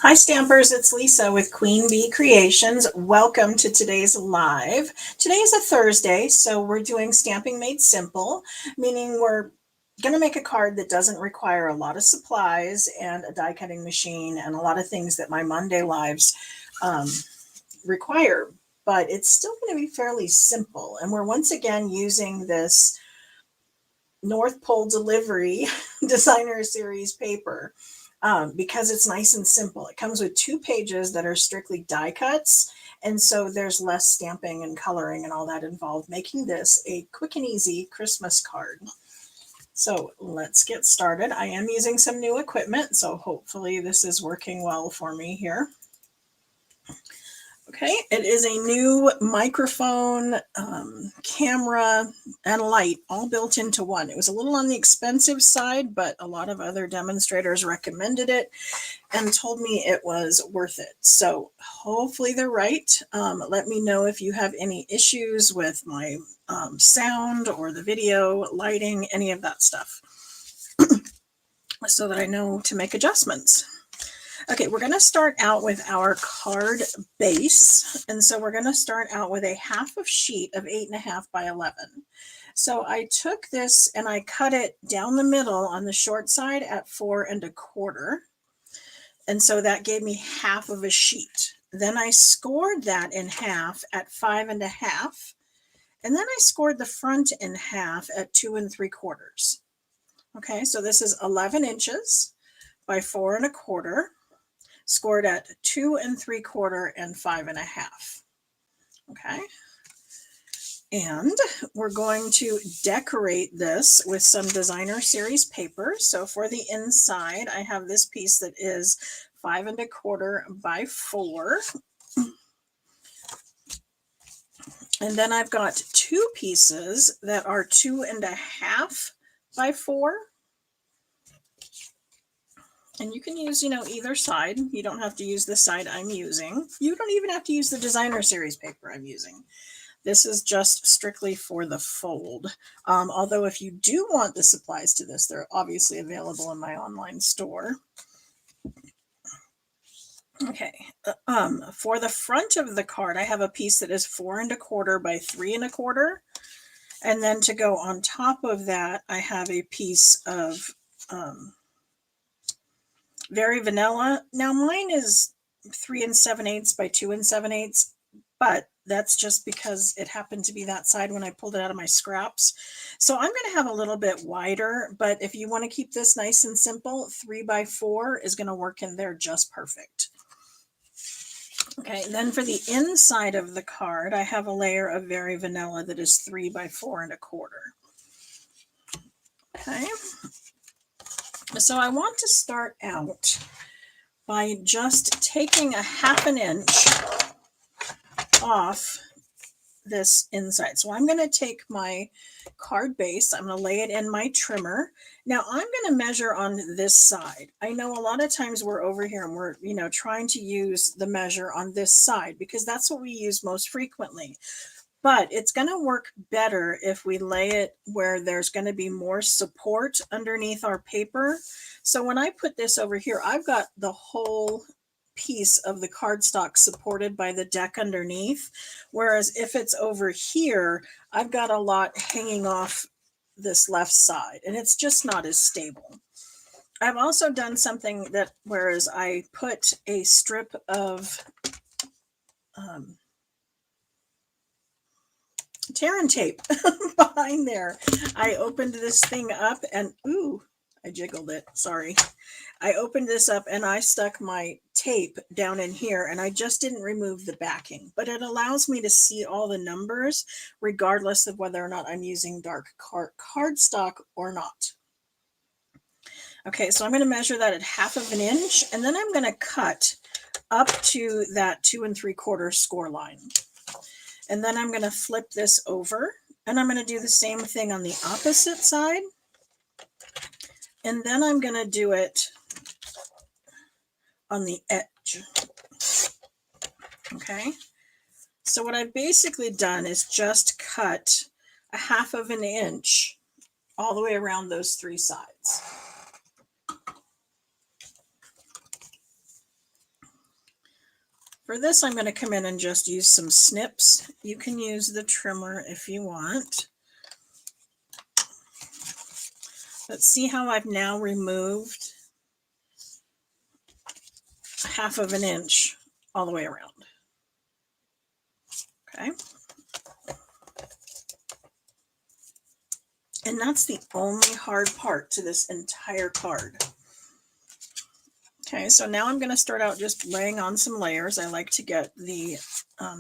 Hi Stampers, it's Lisa with Queen Bee Creations. Welcome to today's live. Today is a Thursday, so we're doing Stamping Made Simple, meaning we're going to make a card that doesn't require a lot of supplies and a die cutting machine and a lot of things that my Monday lives um, require, but it's still going to be fairly simple. And we're once again using this North Pole Delivery Designer Series paper because it's nice and simple. It comes with 2 pages that are strictly die cuts, and so there's less stamping and coloring and all that involved, making this a quick and easy Christmas card. So let's get started. I am using some new equipment, so hopefully this is working well for me here. Okay, it is a new microphone, camera, and light all built into one. It was a little on the expensive side, but a lot of other demonstrators recommended it and told me it was worth it. So hopefully they're right. Let me know if you have any issues with my sound or the video, lighting, any of that stuff, so that I know to make adjustments. Okay, we're going to start out with our card base. And so we're going to start out with a half of sheet of 8.5 by 11. So I took this and I cut it down the middle on the short side at 4.25. And so that gave me half of a sheet. Then I scored that in half at 5.5. And then I scored the front in half at 2.75. Okay, so this is 11 inches by 4.25. Scored at 2.75 and 5.5. Okay. And we're going to decorate this with some designer series paper. So for the inside, I have this piece that is 5.25 by 4. And then I've got 2 pieces that are 2.5 by 4. And you can use, either side. You don't have to use the side I'm using. You don't even have to use the designer series paper I'm using. This is just strictly for the fold. Although if you do want the supplies to this, they're obviously available in my online store. Okay. For the front of the card, I have a piece that is 4.25 by 3.25. And then to go on top of that, I have a piece of Very Vanilla. Now mine is 3 7/8 by 2 7/8, but that's just because it happened to be that side when I pulled it out of my scraps. So I'm going to have a little bit wider, but if you want to keep this nice and simple, 3 by 4 is going to work in there just perfect. Okay, then for the inside of the card, I have a layer of Very Vanilla that is 3 by 4.25. Okay. So I want to start out by just taking a 1/2 inch off this inside. So I'm going to take my card base, I'm going to lay it in my trimmer. Now I'm going to measure on this side. I know a lot of times we're over here and we're, trying to use the measure on this side because that's what we use most frequently. But it's going to work better if we lay it where there's going to be more support underneath our paper. So when I put this over here, I've got the whole piece of the cardstock supported by the deck underneath. Whereas if it's over here, I've got a lot hanging off this left side and it's just not as stable. I've also done something that, whereas I put a strip of tear and tape behind there. I opened this thing up and ooh, I jiggled it. Sorry. I opened this up and I stuck my tape down in here and I just didn't remove the backing, but it allows me to see all the numbers regardless of whether or not I'm using dark cardstock or not. Okay, so I'm going to measure that at 1/2 inch and then I'm going to cut up to that 2.75 score line. And then I'm going to flip this over and I'm going to do the same thing on the opposite side. And then I'm going to do it on the edge. Okay. So what I've basically done is just cut a 1/2 inch all the way around those 3 sides. For this, I'm going to come in and just use some snips. You can use the trimmer if you want. But see how I've now removed 1/2 of an inch all the way around. Okay. And that's the only hard part to this entire card. Okay, so now I'm going to start out just laying on some layers. I like to get the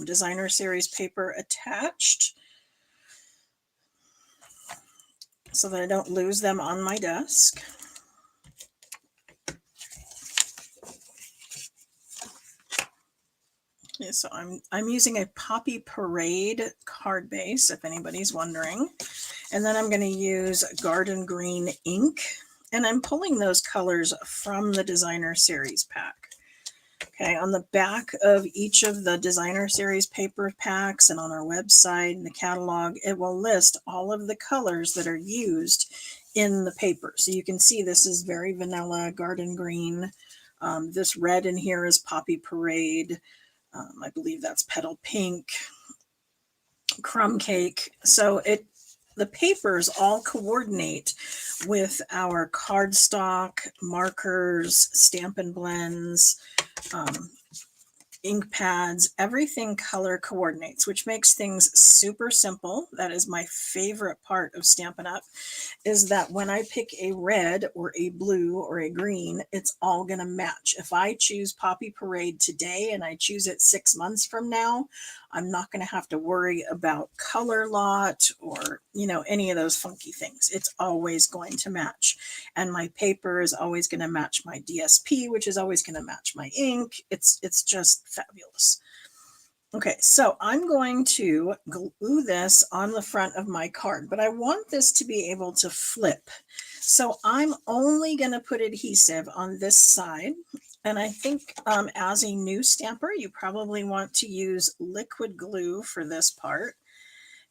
designer series paper attached so that I don't lose them on my desk. Okay, so I'm using a Poppy Parade card base, if anybody's wondering. And then I'm going to use Garden Green ink. And I'm pulling those colors from the designer series pack. Okay, on the back of each of the designer series paper packs and on our website and the catalog, it will list all of the colors that are used in the paper. So you can see this is very vanilla, garden green. This red in here is Poppy Parade. I believe that's Petal Pink, Crumb Cake. So the papers all coordinate with our cardstock, markers, Stampin' blends, ink pads, everything color coordinates, which makes things super simple. That is my favorite part of Stampin' Up, is that when I pick a red or a blue or a green, it's all going to match. If I choose Poppy Parade today and I choose it 6 months from now, I'm not going to have to worry about color lot or, any of those funky things. It's always going to match. And my paper is always going to match my DSP, which is always going to match my ink. It's just fabulous. Okay, so I'm going to glue this on the front of my card, but I want this to be able to flip. So I'm only going to put adhesive on this side. And I think as a new stamper, you probably want to use liquid glue for this part.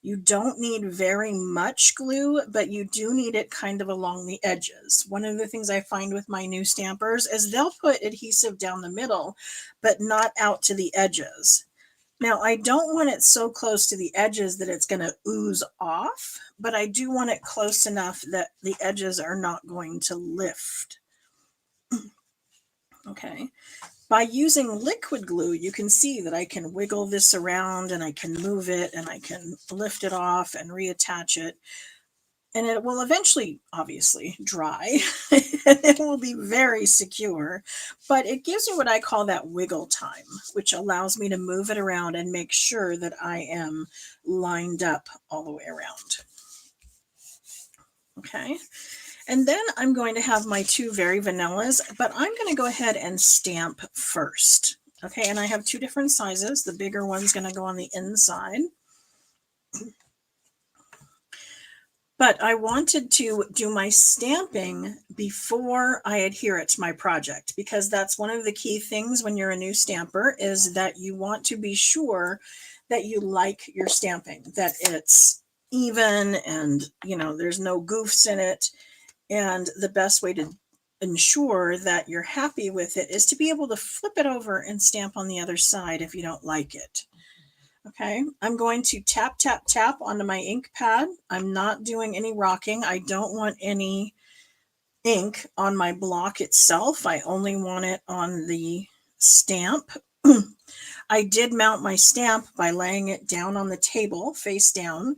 You don't need very much glue, but you do need it kind of along the edges. One of the things I find with my new stampers is they'll put adhesive down the middle, but not out to the edges. Now, I don't want it so close to the edges that it's going to ooze off, but I do want it close enough that the edges are not going to lift. Okay. By using liquid glue, you can see that I can wiggle this around and I can move it and I can lift it off and reattach it. And it will eventually, obviously, dry. It will be very secure, but it gives me what I call that wiggle time, which allows me to move it around and make sure that I am lined up all the way around. Okay. And then I'm going to have my two very vanillas, but I'm going to go ahead and stamp first. Okay, and I have two different sizes. The bigger one's going to go on the inside. But I wanted to do my stamping before I adhere it to my project, because that's one of the key things when you're a new stamper, is that you want to be sure that you like your stamping, that it's even and, there's no goofs in it. And the best way to ensure that you're happy with it is to be able to flip it over and stamp on the other side if you don't like it. Okay, I'm going to tap, tap, tap onto my ink pad. I'm not doing any rocking. I don't want any ink on my block itself. I only want it on the stamp. I did mount my stamp by laying it down on the table, face down,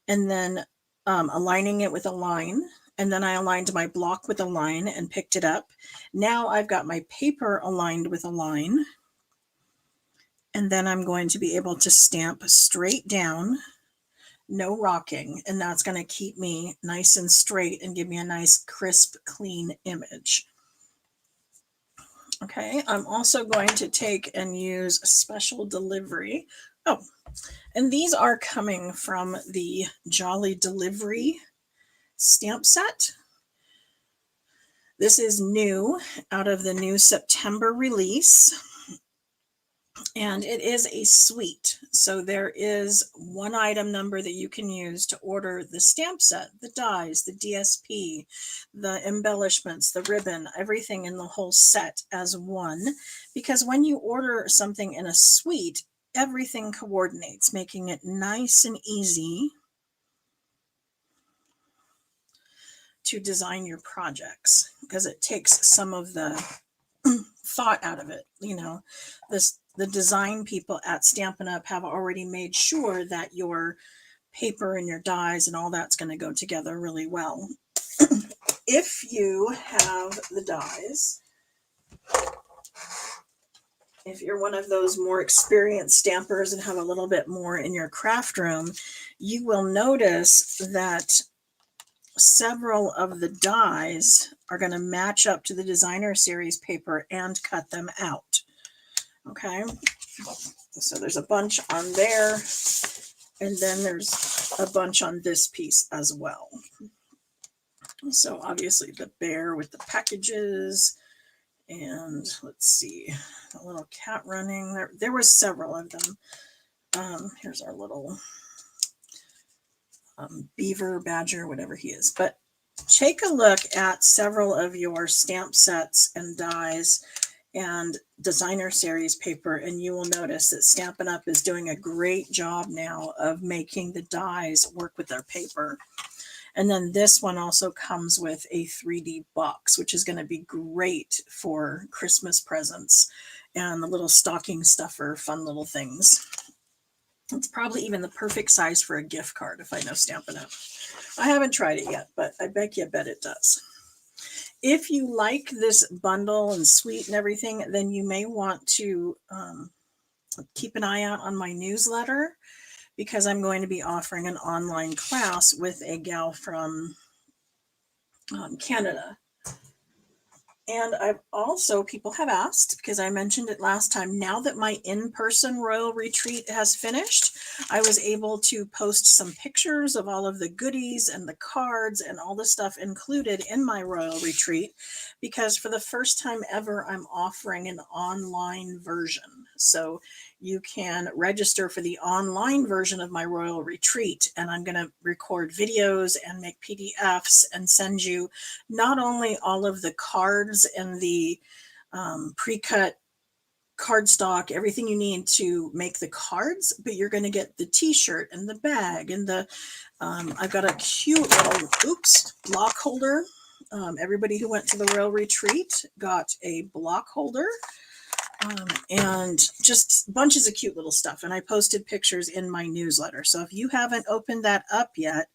and then aligning it with a line. And then I aligned my block with a line and picked it up. Now I've got my paper aligned with a line. And then I'm going to be able to stamp straight down, no rocking. And that's going to keep me nice and straight and give me a nice, crisp, clean image. Okay, I'm also going to take and use a special delivery. Oh, and these are coming from the Jolly Delivery stamp set. This is new, out of the new September release. And it is a suite. So there is one item number that you can use to order the stamp set, the dies, the DSP, the embellishments, the ribbon, everything in the whole set as one. Because when you order something in a suite, everything coordinates, making it nice and easy to design your projects because it takes some of the thought out of it. You know, the design people at Stampin' Up have already made sure that your paper and your dies and all that's going to go together really well. If you have the dies, if you're one of those more experienced stampers and have a little bit more in your craft room, you will notice that several of the dies are going to match up to the designer series paper and cut them out. Okay, so there's a bunch on there, and then there's a bunch on this piece as well. So obviously the bear with the packages, and let's see, a little cat running. There was several of them. Here's our little beaver, badger, whatever he is. But take a look at several of your stamp sets and dies and designer series paper, and you will notice that Stampin' Up! Is doing a great job now of making the dies work with their paper. And then this one also comes with a 3D box, which is going to be great for Christmas presents and the little stocking stuffer, fun little things. It's probably even the perfect size for a gift card if I know Stampin' Up! I haven't tried it yet, but I bet it does. If you like this bundle and suite and everything, then you may want to keep an eye out on my newsletter, because I'm going to be offering an online class with a gal from Canada. And I've also, people have asked, because I mentioned it last time, now that my in-person Royal Retreat has finished, I was able to post some pictures of all of the goodies and the cards and all the stuff included in my Royal Retreat, because for the first time ever, I'm offering an online version. So you can register for the online version of my Royal Retreat, and I'm going to record videos and make PDFs and send you not only all of the cards and the pre-cut cardstock, everything you need to make the cards, but you're going to get the t-shirt and the bag and the I've got a cute little block holder. Everybody who went to the Royal Retreat got a block holder. And just bunches of cute little stuff. And I posted pictures in my newsletter. So if you haven't opened that up yet,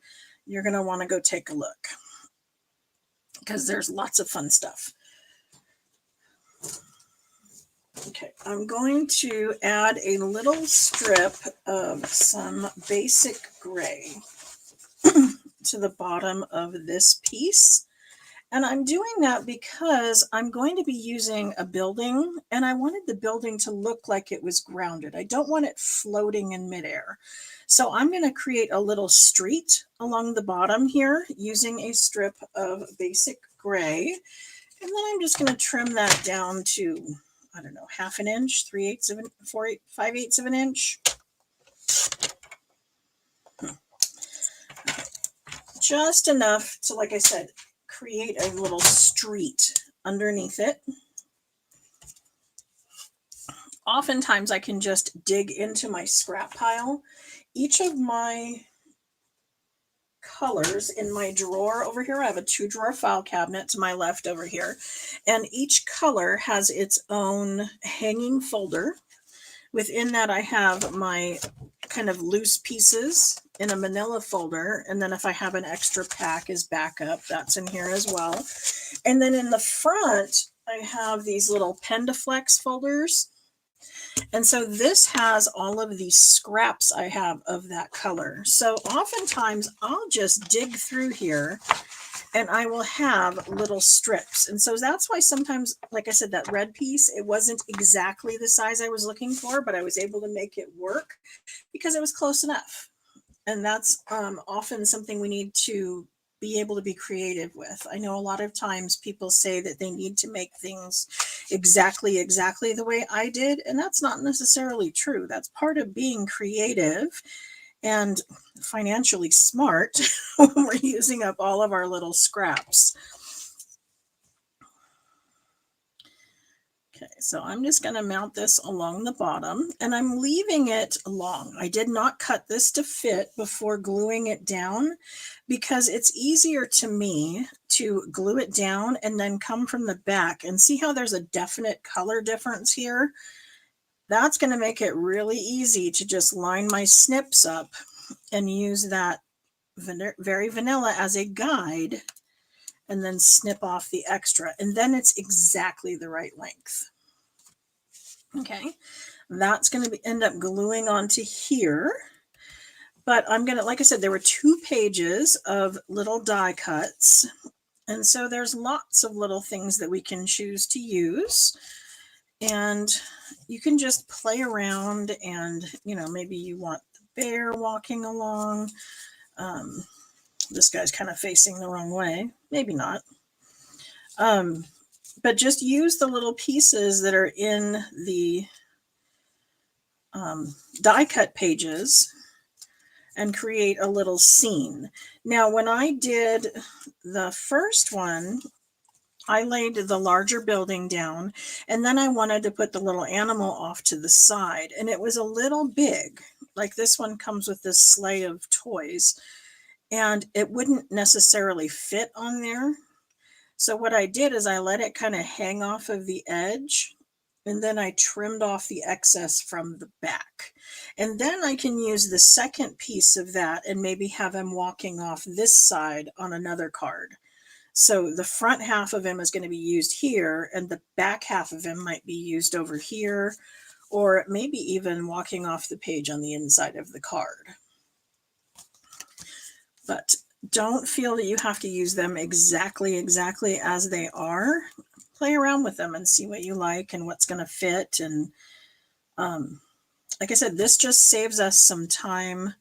you're going to want to go take a look, because there's lots of fun stuff. Okay, I'm going to add a little strip of some basic gray to the bottom of this piece. And I'm doing that because I'm going to be using a building, and I wanted the building to look like it was grounded. I don't want it floating in midair. So I'm going to create a little street along the bottom here using a strip of basic gray. And then I'm just going to trim that down to, I don't know, half an inch, 3/8 of an, 5/8 of an inch. Just enough to, like I said, create a little street underneath it. Oftentimes I can just dig into my scrap pile. Each of my colors in my drawer over here, I have a 2-drawer file cabinet to my left over here, and each color has its own hanging folder. Within that, I have my kind of loose pieces in a manila folder, and then if I have an extra pack as backup, that's in here as well. And then in the front, I have these little Pendaflex folders. And so this has all of these scraps I have of that color. So oftentimes I'll just dig through here and I will have little strips. And so that's why sometimes, like I said, that red piece, it wasn't exactly the size I was looking for, but I was able to make it work because it was close enough. And that's often something we need to be able to be creative with. I know a lot of times people say that they need to make things exactly the way I did, and that's not necessarily true. That's part of being creative and financially smart when we're using up all of our little scraps. Okay, so I'm just going to mount this along the bottom, and I'm leaving it long. I did not cut this to fit before gluing it down because it's easier to me to glue it down and then come from the back and see how there's a definite color difference here. That's going to make it really easy to just line my snips up and use that very vanilla as a guide and then snip off the extra, and then it's exactly the right length. Okay, that's going to end up gluing onto here. But I'm going to, like I said, there were 2 pages of little die cuts. And so there's lots of little things that we can choose to use. And you can just play around and, you know, maybe you want the bear walking along. This guy's kind of facing the wrong way. Maybe not. But just use the little pieces that are in the die cut pages and create a little scene. Now, when I did the first one, I laid the larger building down, and then I wanted to put the little animal off to the side, and it was a little big. Like this one comes with this sleigh of toys, and it wouldn't necessarily fit on there. So what I did is I let it kind of hang off of the edge, and then I trimmed off the excess from the back. And then I can use the second piece of that and maybe have him walking off this side on another card. So the front half of him is going to be used here, and the back half of him might be used over here, or maybe even walking off the page on the inside of the card. But don't feel that you have to use them exactly as they are. Play around with them and see what you like and what's going to fit. And like I said, this just saves us some time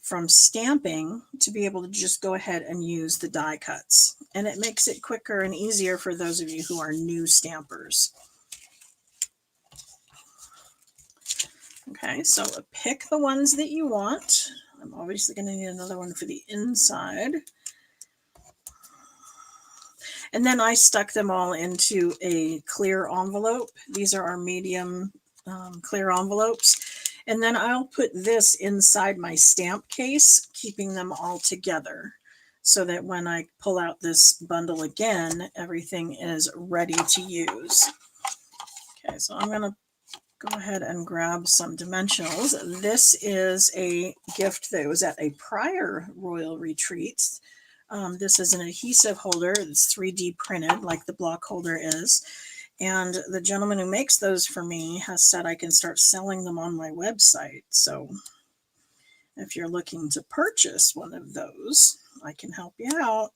from stamping to be able to just go ahead and use the die cuts. And it makes it quicker and easier for those of you who are new stampers. Okay, so pick the ones that you want. I'm obviously going to need another one for the inside. And then I stuck them all into a clear envelope. These are our medium clear envelopes. And then I'll put this inside my stamp case, keeping them all together so that when I pull out this bundle again, everything is ready to use. Okay, so I'm going to go ahead and grab some dimensionals. This is a gift that was at a prior Royal Retreat. This is an adhesive holder that's 3D printed like the block holder is. And the gentleman who makes those for me has said I can start selling them on my website. So if you're looking to purchase one of those, I can help you out.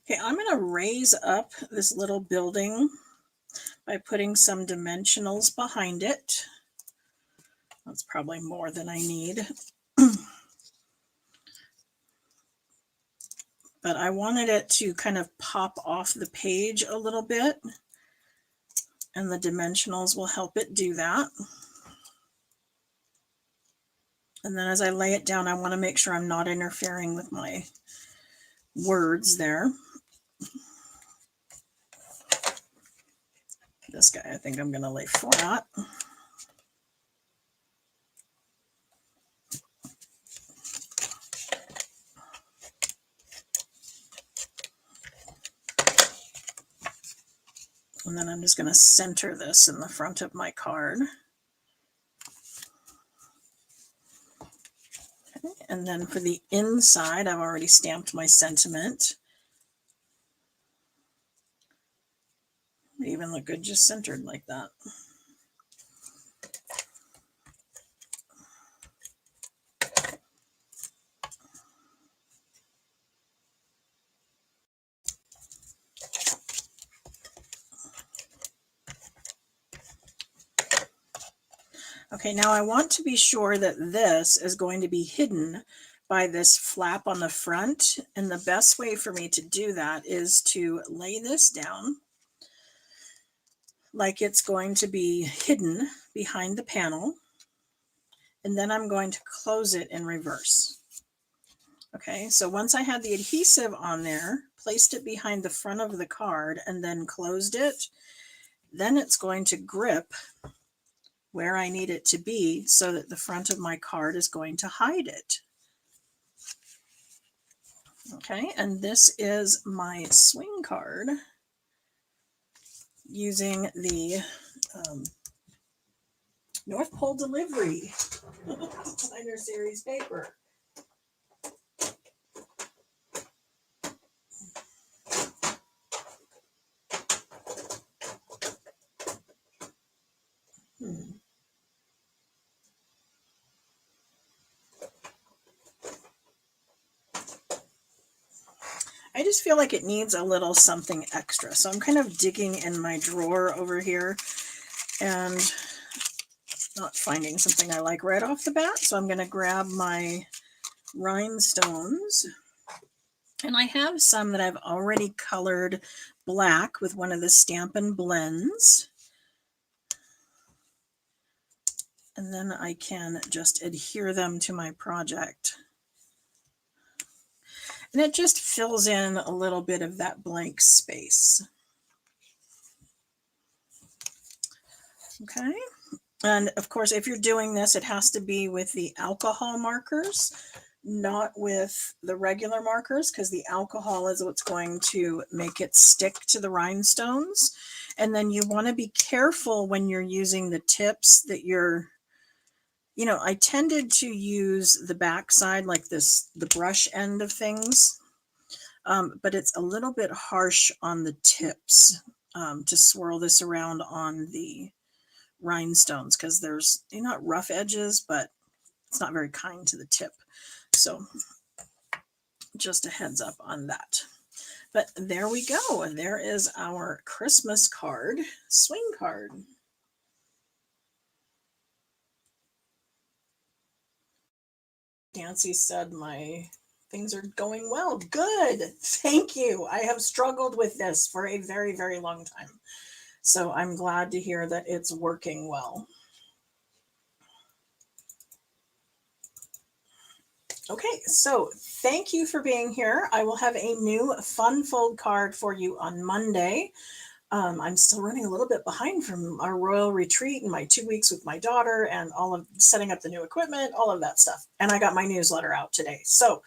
Okay, I'm going to raise up this little building by putting some dimensionals behind it. That's probably more than I need. But I wanted it to kind of pop off the page a little bit, and the dimensionals will help it do that. And then as I lay it down, I want to make sure I'm not interfering with my words there. This guy, I think I'm going to lay flat. And then I'm just going to center this in the front of my card. Okay. And then for the inside, I've already stamped my sentiment. They even look good just centered like that. Okay, now I want to be sure that this is going to be hidden by this flap on the front. And the best way for me to do that is to lay this down like it's going to be hidden behind the panel. And then I'm going to close it in reverse. Okay, so once I had the adhesive on there, placed it behind the front of the card and then closed it, then it's going to grip where I need it to be so that the front of my card is going to hide it. Okay, and this is my swing card using the North Pole Delivery Designer Series paper. I just feel like it needs a little something extra. So I'm kind of digging in my drawer over here and not finding something I like right off the bat. So I'm going to grab my rhinestones. And I have some that I've already colored black with one of the Stampin' blends. And then I can just adhere them to my project. And it just fills in a little bit of that blank space. Okay. And of course, if you're doing this, it has to be with the alcohol markers, not with the regular markers, because the alcohol is what's going to make it stick to the rhinestones. And then you want to be careful when you're using the tips that you're, you know, I tended to use the back side like this, the brush end of things, but it's a little bit harsh on the tips to swirl this around on the rhinestones because there's, they're not rough edges, but it's not very kind to the tip. So just a heads up on that. But there we go. And there is our Christmas card, swing card. Nancy said my things are going well. Good. Thank you. I have struggled with this for a very, very long time. So I'm glad to hear that it's working well. Okay, so thank you for being here. I will have a new fun fold card for you on Monday. I'm still running a little bit behind from our royal retreat and my 2 weeks with my daughter and all of setting up the new equipment, all of that stuff. And I got my newsletter out today. So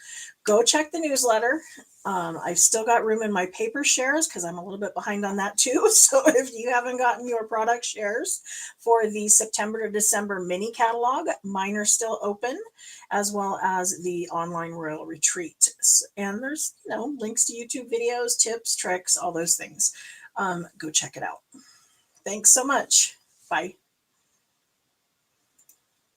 go check the newsletter. I've still got room in my paper shares because I'm a little bit behind on that too. So if you haven't gotten your product shares for the September to December mini catalog, mine are still open, as well as the online royal retreat. And there's, you know, links to YouTube videos, tips, tricks, all those things. Go check it out. Thanks so much. Bye.